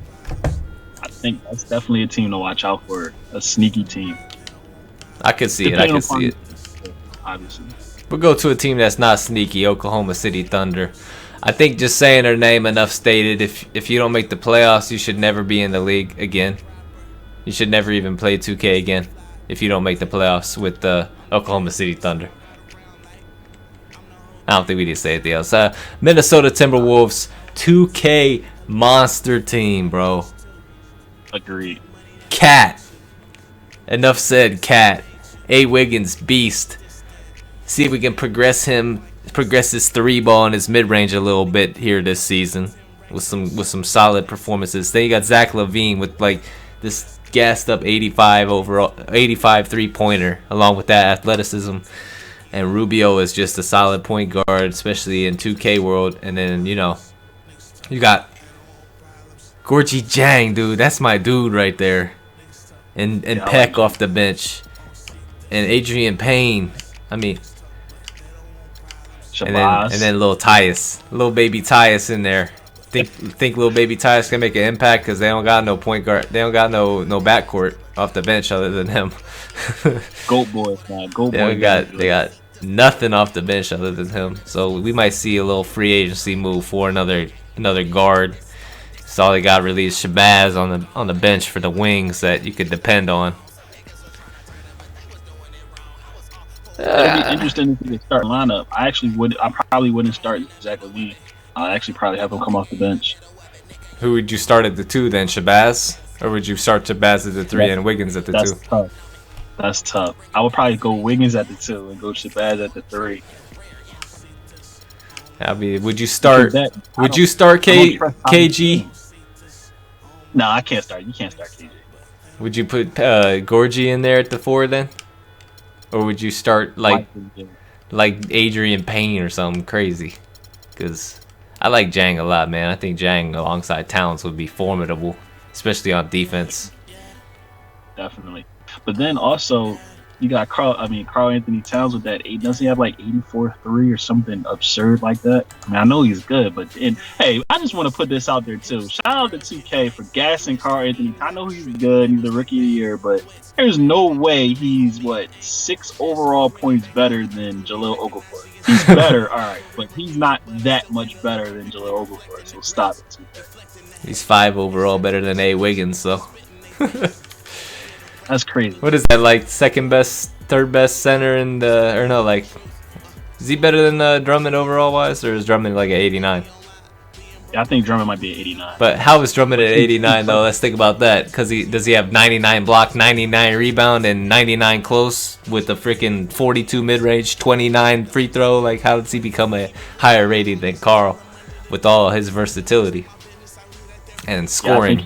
I think that's definitely a team to watch out for. A sneaky team. I could see it. Obviously. We'll go to a team that's not sneaky, Oklahoma City Thunder. I think just saying their name enough stated. If you don't make the playoffs, you should never be in the league again. You should never even play 2K again if you don't make the playoffs with the Oklahoma City Thunder. I don't think we need to say anything else. Minnesota Timberwolves, 2K monster team, bro. Agreed. Cat. Enough said, Cat. A. Wiggins, beast. See if we can progress his 3 ball and his mid-range a little bit here this season with some solid performances. Then you got Zach LaVine with like this gassed up 85 3-pointer along with that athleticism. And Rubio is just a solid point guard, especially in 2K world. And then, you got Gorgie Jang, dude. That's my dude right there. And Peck off the bench. And Adrian Payne. I mean, and then little Tyus, little baby Tyus in there. Think little baby Tyus can make an impact because they don't got no point guard. They don't got no backcourt off the bench other than him. Goat boys, man. Goat boys. They got nothing off the bench other than him. So we might see a little free agency move for another guard. So all they got really is Shabazz on the bench for the wings that you could depend on. It'd be interesting to see the start lineup. I probably wouldn't start Zach LaVine. I'd actually probably have him come off the bench. Who would you start at the 2 then, Shabazz? Or would you start Shabazz at the 3 and Wiggins at the 2? That's tough. I would probably go Wiggins at the 2 and go Shabazz at the 3. I mean, would you start KG? No, I can't start. You can't start KG. Would you put Gorgie in there at the 4 then? Or would you start like Adrian Payne or something crazy? Because I like Jang a lot, man. I think Jang alongside Towns would be formidable, especially on defense. Definitely. But then also, You got Carl Anthony Towns with that 8. Doesn't he have like 84-3 or something absurd like that? I mean, I know he's good, but hey, I just want to put this out there too. Shout out to 2K for gassing Carl Anthony. I know he's good. He's the rookie of the year, but there's no way he's 6 overall points better than Jahlil Okafor. He's better, all right, but he's not that much better than Jahlil Okafor. So stop it, 2K. He's 5 overall better than A. Wiggins, though. That's crazy. What is that, like second best, third best center in the, or no, like, is he better than Drummond overall wise, or is Drummond like an 89? Yeah, I think Drummond might be an 89. But how is Drummond at 89 though? Let's think about that. Because does he have 99 block, 99 rebound, and 99 close with a freaking 42 mid range, 29 free throw? Like, how does he become a higher rated than Carl with all his versatility and scoring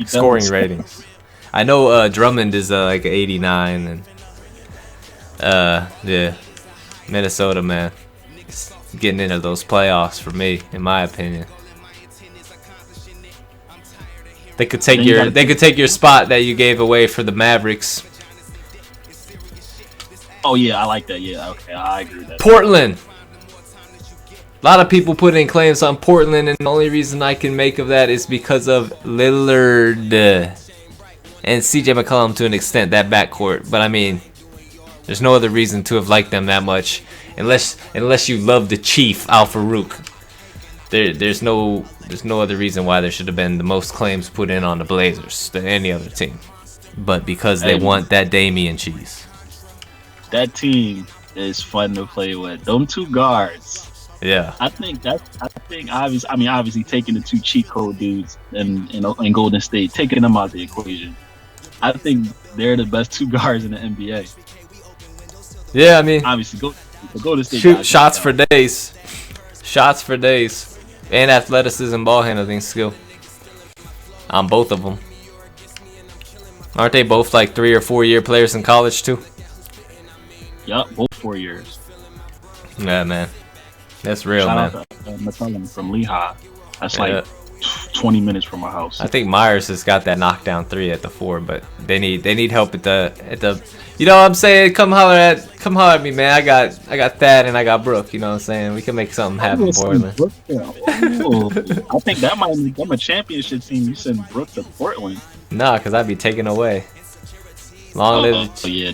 ratings? I know Drummond is like 89, and yeah, Minnesota, man, it's getting into those playoffs for me, in my opinion. They could take your spot that you gave away for the Mavericks. Oh yeah, I like that. Yeah, okay, I agree with that. Portland. A lot of people put in claims on Portland, and the only reason I can make of that is because of Lillard and CJ McCollum to an extent, that backcourt. But I mean, there's no other reason to have liked them that much, unless you love the Chief Al Farouk. There's no other reason why there should have been the most claims put in on the Blazers than any other team. But because they want that Damian cheese. That team is fun to play with. Them 2 guards. Yeah. I think obviously taking the 2 cheat code dudes in Golden State, taking them out of the equation. I think they're the best 2 guards in the NBA. Yeah, I mean, obviously go to State. Shoot shots for days. Shots for days. And athleticism, ball handling skill. On both of them. Aren't they both like 3 or 4 year players in college too? Yup, both 4 years. Yeah, man. That's real, Shout man. out to McCollum from Lehigh. That's like 20 minutes from my house. I think Myers has got that knockdown 3 at the 4, but they need help at the. You know what I'm saying? Come holler at me, man. I got Thad and I got Brooke. You know what I'm saying? We can make something happen, Portland. I think that might become a championship team. You send Brooke to Portland. Nah, cause I'd be taken away. Long live. Oh yeah.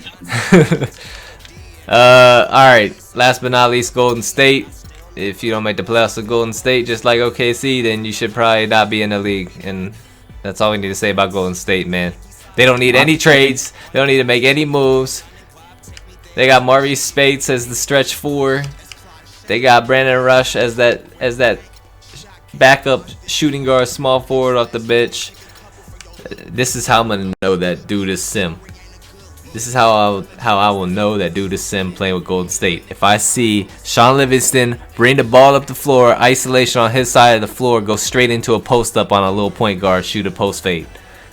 All right. Last but not least, Golden State. If you don't make the playoffs with Golden State, just like OKC, then you should probably not be in the league. And that's all we need to say about Golden State, man. They don't need any trades. They don't need to make any moves. They got Maurice Spates as the stretch 4. They got Brandon Rush as that backup shooting guard, small forward off the bench. This is how I'm gonna know that dude is Sim. This is how I will know that dude is Sim playing with Golden State. If I see Sean Livingston bring the ball up the floor, isolation on his side of the floor, go straight into a post up on a little point guard, shoot a post fade.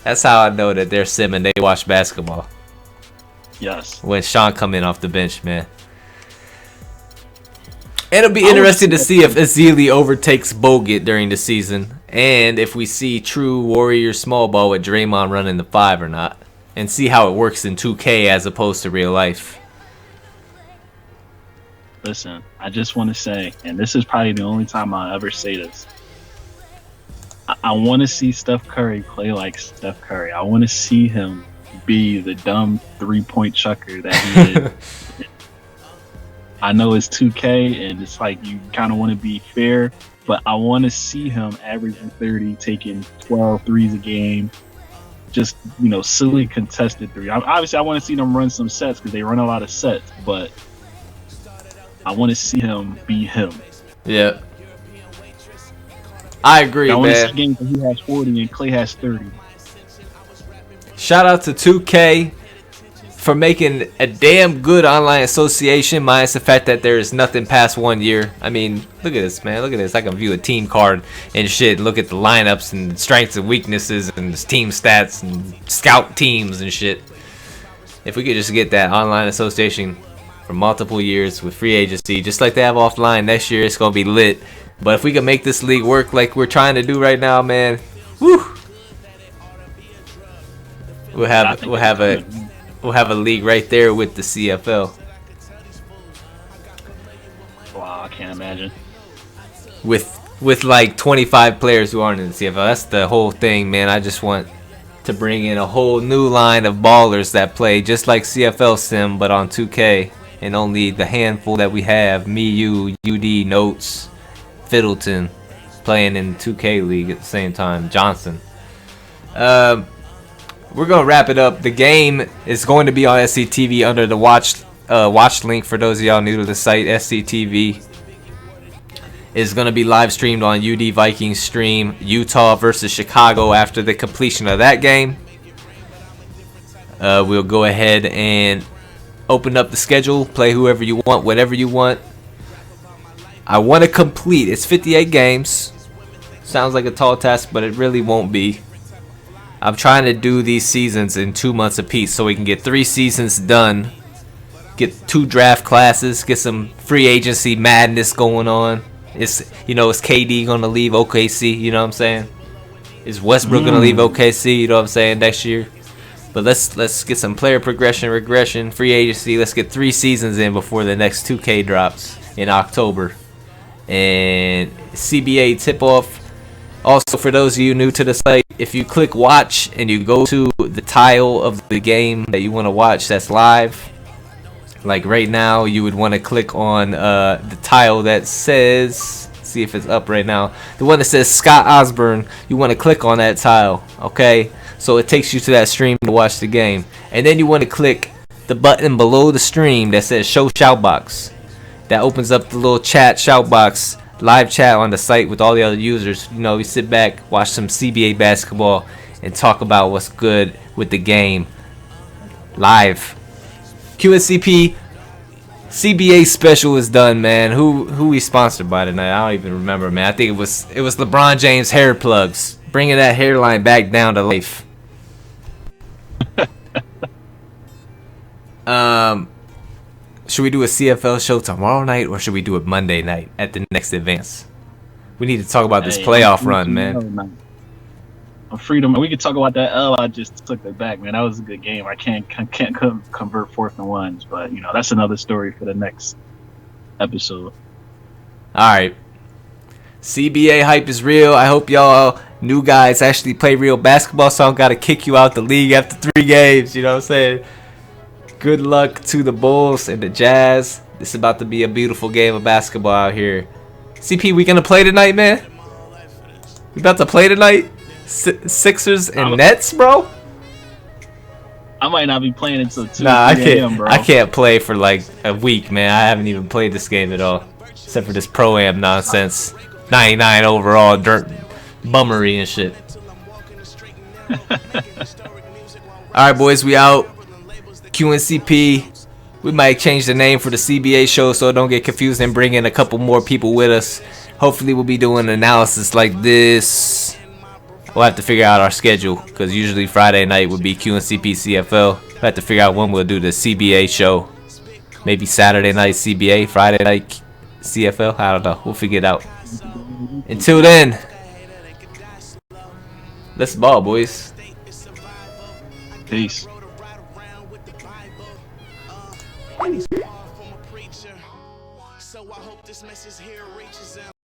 That's how I know that they're Sim and they watch basketball. Yes. When Sean come in off the bench, man. It'll be interesting to see if Ezeli overtakes Bogut during the season, and if we see true Warrior small ball with Draymond running the 5 or not, and see how it works in 2K as opposed to real life. Listen, I just want to say, and this is probably the only time I'll ever say this, I want to see Steph Curry play like Steph Curry. I want to see him be the dumb 3-point chucker that he is. I know it's 2K and it's like you kind of want to be fair, but I want to see him averaging 30, taking 12 threes a game, just, silly contested 3. Obviously, I want to see them run some sets because they run a lot of sets, but I want to see him be him. Yeah. I agree, I want to man. see games where he has 40 and Clay has 30. Shout out to 2K for making a damn good online association, minus the fact that there is nothing past 1 year. I mean, look at this, man. Look at this. I can view a team card and shit, and look at the lineups and strengths and weaknesses and team stats and scout teams and shit. If we could just get that online association for multiple years with free agency, just like they have offline next year, it's going to be lit. But if we can make this league work like we're trying to do right now, man, woo! We'll have we'll have a league right there with the CFL. Wow, I can't imagine. With like 25 players who aren't in the CFL. That's the whole thing, man. I just want to bring in a whole new line of ballers that play just like CFL Sim, but on 2K. And only the handful that we have, me, you, UD, Notes, Fiddleton, playing in 2K League at the same time, Johnson. We're going to wrap it up. The game is going to be on SCTV under the watch link for those of y'all new to the site. SCTV is going to be live streamed on UD Vikings stream, Utah versus Chicago after the completion of that game. We'll go ahead and open up the schedule, play whoever you want, whatever you want. I want to complete. It's 58 games. Sounds like a tall task, but it really won't be. I'm trying to do these seasons in 2 months apiece so we can get 3 seasons done. Get 2 draft classes, get some free agency madness going on. Is KD gonna leave OKC? You know what I'm saying? Is Westbrook gonna leave OKC? You know what I'm saying, next year? But let's get some player progression, regression, free agency. Let's get 3 seasons in before the next 2K drops in October. And CBA tip off. Also, for those of you new to the site, if you click watch and you go to the tile of the game that you want to watch that's live, like right now, you would want to click on the tile that says, see if it's up right now, the one that says Scott Osborne. You want to click on that tile, okay? So it takes you to that stream to watch the game. And then you want to click the button below the stream that says show shoutbox. That opens up the little chat shoutbox, live chat on the site with all the other users. We sit back, watch some CBA basketball, and talk about what's good with the game live. QnCP CBA special is done, man. Who we sponsored by tonight? I don't even remember, man. I think it was LeBron James hair plugs, bringing that hairline back down to life. Should we do a CFL show tomorrow night, or should we do it Monday night at the next advance? We need to talk about this playoff run, man. Freedom. We could talk about that L. I just took it back, man. That was a good game. I can't convert 4th and 1s, but that's another story for the next episode. All right. CBA hype is real. I hope y'all new guys actually play real basketball, so I don't got to kick you out the league after 3 games. You know what I'm saying? Good luck to the Bulls and the Jazz. This is about to be a beautiful game of basketball out here. CP, we gonna play tonight, man? We about to play tonight? Sixers and Nets, bro? I might not be playing until 2 a.m., bro. I can't play for like a week, man. I haven't even played this game at all, except for this Pro-Am nonsense. 99 overall, dirt bummery and shit. All right, boys, we out. QnCP. We might change the name for the CBA show so don't get confused and bring in a couple more people with us. Hopefully we'll be doing analysis like this. We'll have to figure out our schedule, because usually Friday night would be QnCP CFL. We'll have to figure out when we'll do the CBA show. Maybe Saturday night CBA, Friday night CFL. I don't know. We'll figure it out. Until then, let's ball, boys. Peace. So I hope this message here reaches out.